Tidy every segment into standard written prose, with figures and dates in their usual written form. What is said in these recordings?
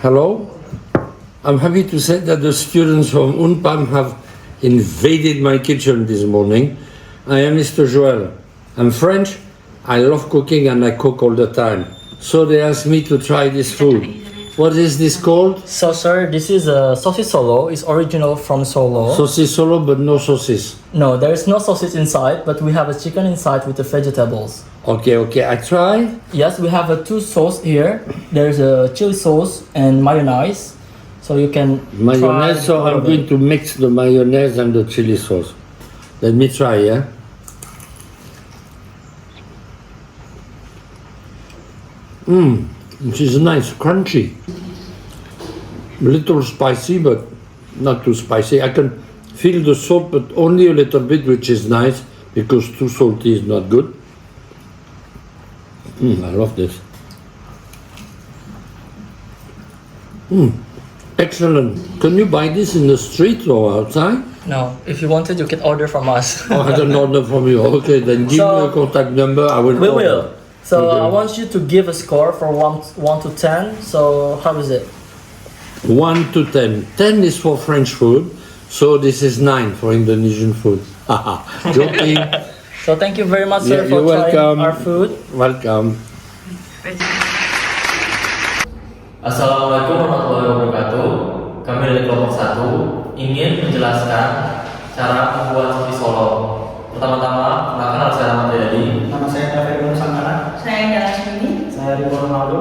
Hello. I'm happy to say that the students from UNPAM have invaded my kitchen this morning. I am Mr. Joel. I'm French. I love cooking and I cook all the time. So they asked me to try this food. What is this called? So, sir, this is a sausage solo. It's original from Solo. Sausage solo, but no sauces. No, there is no sausage inside, but we have a chicken inside with the vegetables. Okay, I try. Yes, we have a two sauce here. There's a chili sauce and mayonnaise. So you can Mayonnaise, so I'm going to mix the mayonnaise and the chili sauce. Let me try, yeah? It is nice, crunchy. A little spicy, but not too spicy. I can feel the salt, but only a little bit, which is nice, because too salty is not good. I love this. Excellent. Can you buy this in the street or outside? No, if you wanted, you can order from us. Oh, I can order from you. Okay, then give me a contact number. I will We order. will. So Okay. I want you to give a score from 1 to 10. So how is it? 1 to 10. 10 is for French food, so this is 9 for Indonesian food. Haha, joking. So thank you very much, sir, Yeah, for you're trying welcome. our food. Welcome. Assalamualaikum warahmatullahi wabarakatuh. Kami dari kelompok 1 ingin menjelaskan cara membuat sapi solo. Pertama-tama, kenalkan nama saya Ahmad Dedi. Nama saya David Sangkara. Saya Dalam ini. Saya Rico Ronaldo.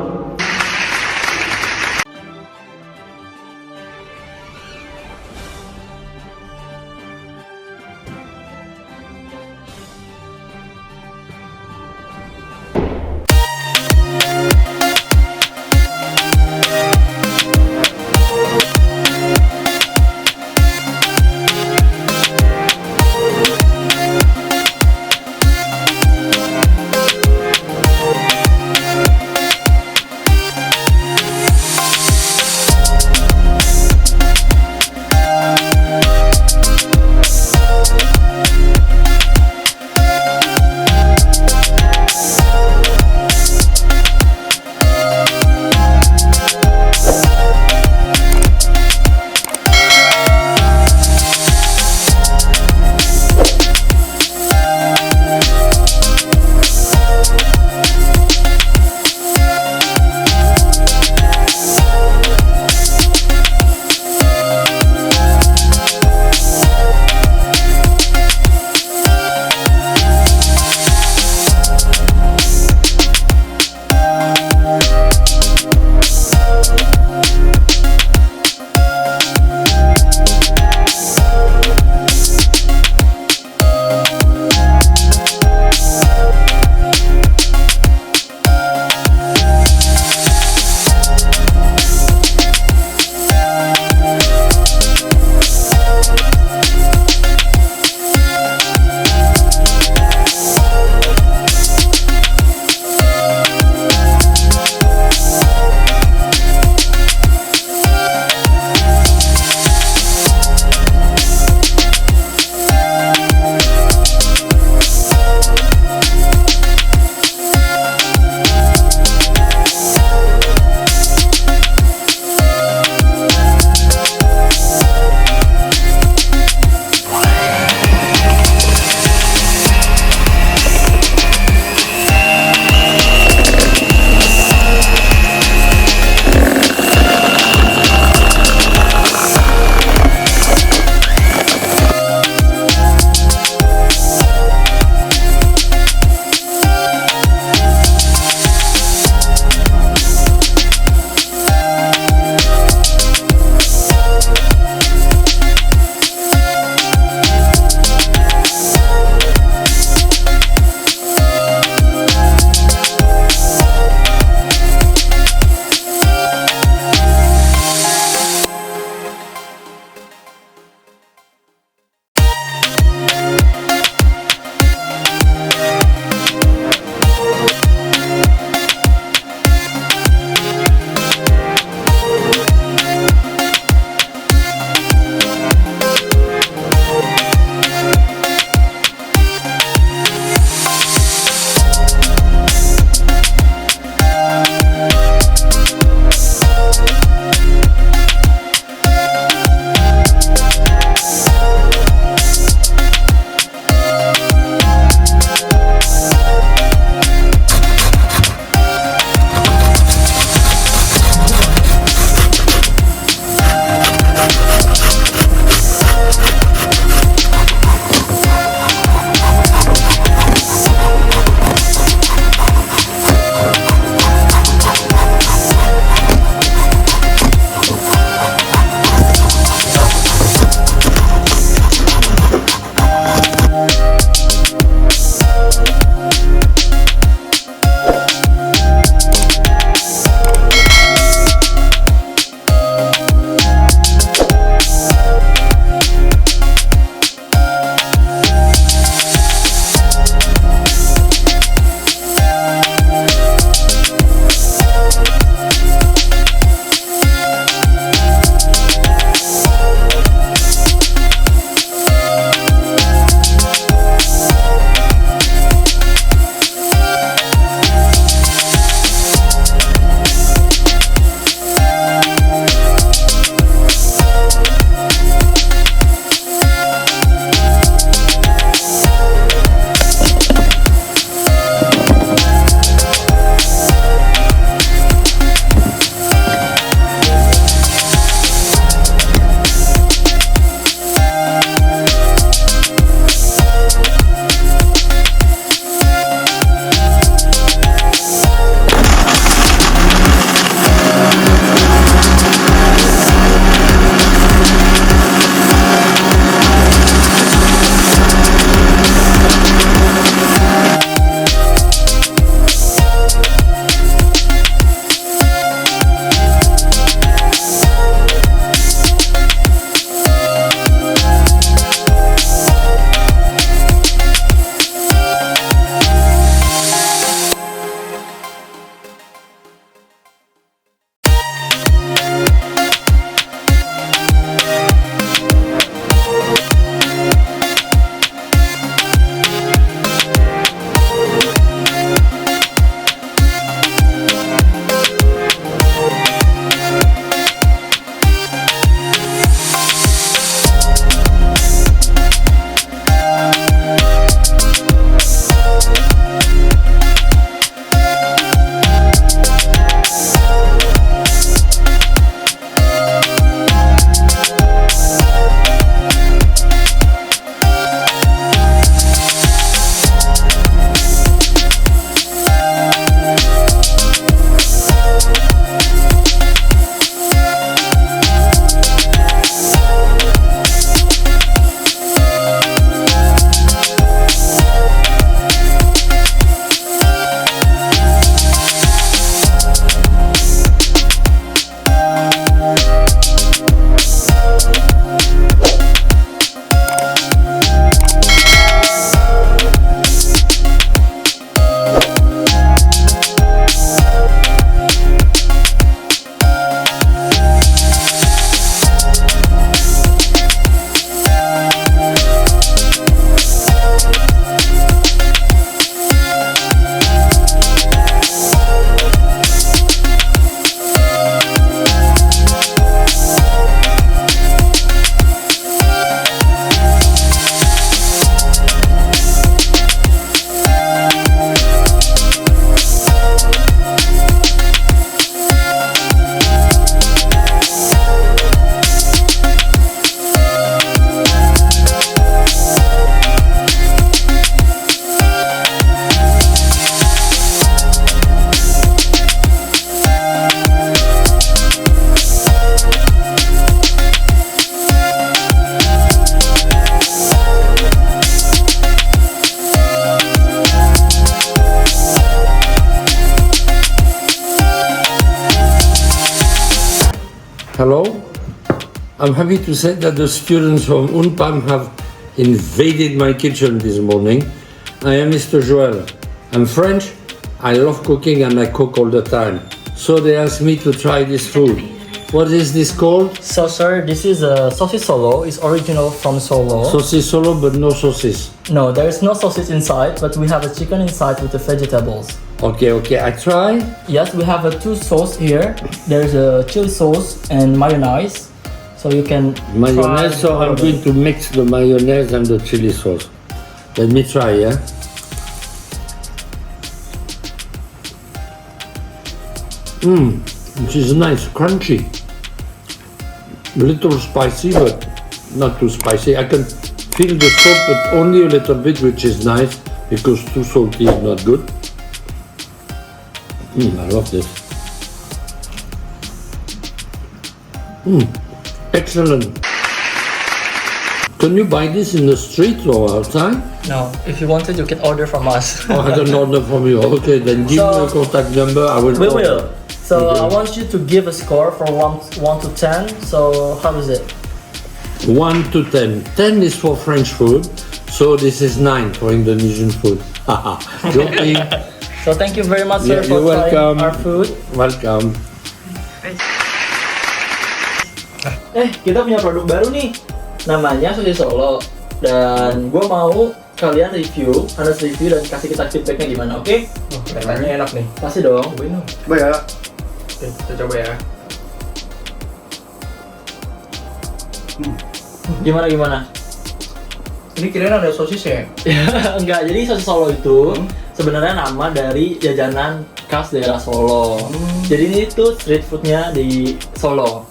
Hello. I'm happy to say that the students from UNPAM have invaded my kitchen this morning. I am Mr. Joel. I'm French. I love cooking and I cook all the time. So they asked me to try this food. What is this called? So sir, this is a sausage solo. It's original from Solo. Saucisse solo, but no saucisse. No, there is no sausage inside, but we have a chicken inside with the vegetables. Okay, I try. Yes, we have a two sauce here. There's a chili sauce and mayonnaise. So you can Mayonnaise, try so I'm all of going it. to mix the mayonnaise and the chili sauce. Let me try, yeah? Which is nice, crunchy. A little spicy, but not too spicy. I can feel the salt, but only a little bit, which is nice, because too salty is not good. I love this. Excellent. Can you buy this in the street or outside? No, if you wanted, you can order from us. Oh, I can order from you. Okay, then give me a contact number. I will. We order. will. So Okay. I want you to give a score from 1 to 10. So how is it? 1 to 10. 10 is for French food, so this is 9 for Indonesian food. Haha. Joking. So thank you very much, sir, Yeah, for you're trying welcome. our food. Welcome. Kita punya produk baru nih. Namanya sosis Solo. Dan gue mau kalian review, Hannes review dan kasih kita feedbacknya gimana, oke? Kayaknya enak nih. Kasih dong. Coba ya. Oke, kita coba ya. Gimana? Ini kirain ada sosis ya? Enggak, jadi sosis Solo itu sebenarnya nama dari jajanan khas daerah Solo. Jadi ini tuh street foodnya di Solo.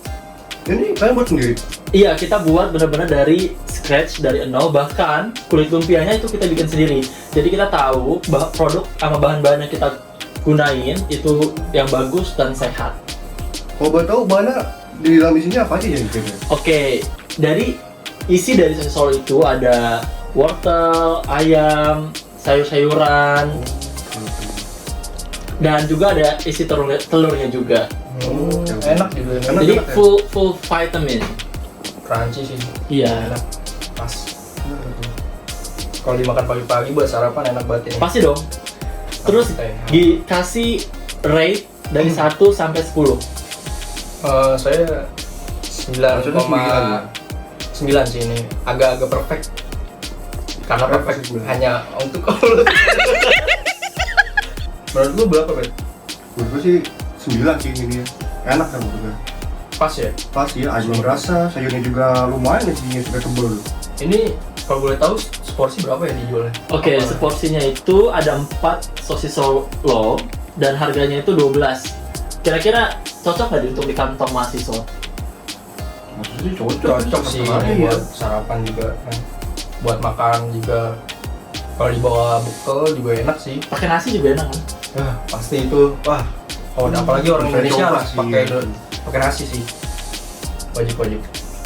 Ini kalian buat sendiri? Iya, kita buat benar-benar dari scratch, dari nol. Bahkan kulit lumpianya itu kita bikin sendiri. Jadi kita tahu produk sama bahan-bahan yang kita gunain itu yang bagus dan sehat. Kalau boleh tahu bahannya di dalam isinya apa aja ya? Oke, dari isi dari sosis Solo itu ada wortel, ayam, sayur-sayuran, dan juga ada isi telurnya juga. Enak juga. Enak Jadi banget ya? full vitamin. Crunchy sih. Iya. Enak. Pas. Kalau dimakan pagi-pagi buat sarapan enak banget ini. Pasti dong. Terus Santai. dikasih rate dari 1 sampai 10. Saya 9,9 sih ini. Agak-agak perfect. Karena perfect hanya untuk menurut lu berapa, Bet? Menurut gue sih 9 sih ini ya. Enak kan menurut gue. Pas ya? Pas ya, ayam rasa, sayurnya juga lumayan isinya juga tebel. Ini kalau boleh tahu seporsi berapa ya dijualnya? Oke, seporsinya itu ada 4 sosis Solo dan harganya itu 12. Kira-kira cocok nggak untuk di kantong mahasiswa? Maksudnya sih cocok Sih sama ini ya. buat sarapan juga kan. Buat makan juga. Kalau dibawa bekal juga enak sih. Pakai nasi juga enak kan? Pasti itu. Wah, apalagi orang Bisa Indonesia coba harus sih. pakai nasi sih. Wajib.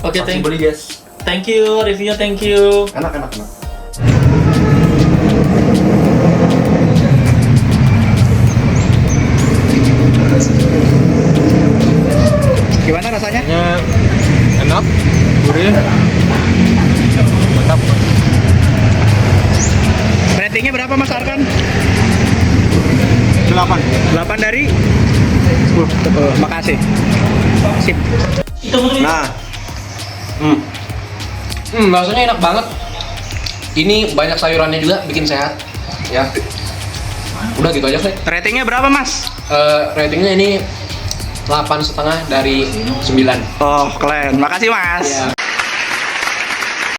Oke, Pasti beli guys. thank you, reviewnya thank you. Enak. Gimana rasanya? Enak, gurih, mantap. Ratingnya berapa Mas Arkan? 8 dari 10. Makasih. Sip. Nah, rasanya enak banget. Ini banyak sayurannya juga, bikin sehat. Ya, udah gitu aja sih. Ratingnya berapa Mas? Ratingnya ini 8,5 dari 9. Oh keren, makasih Mas. Ya.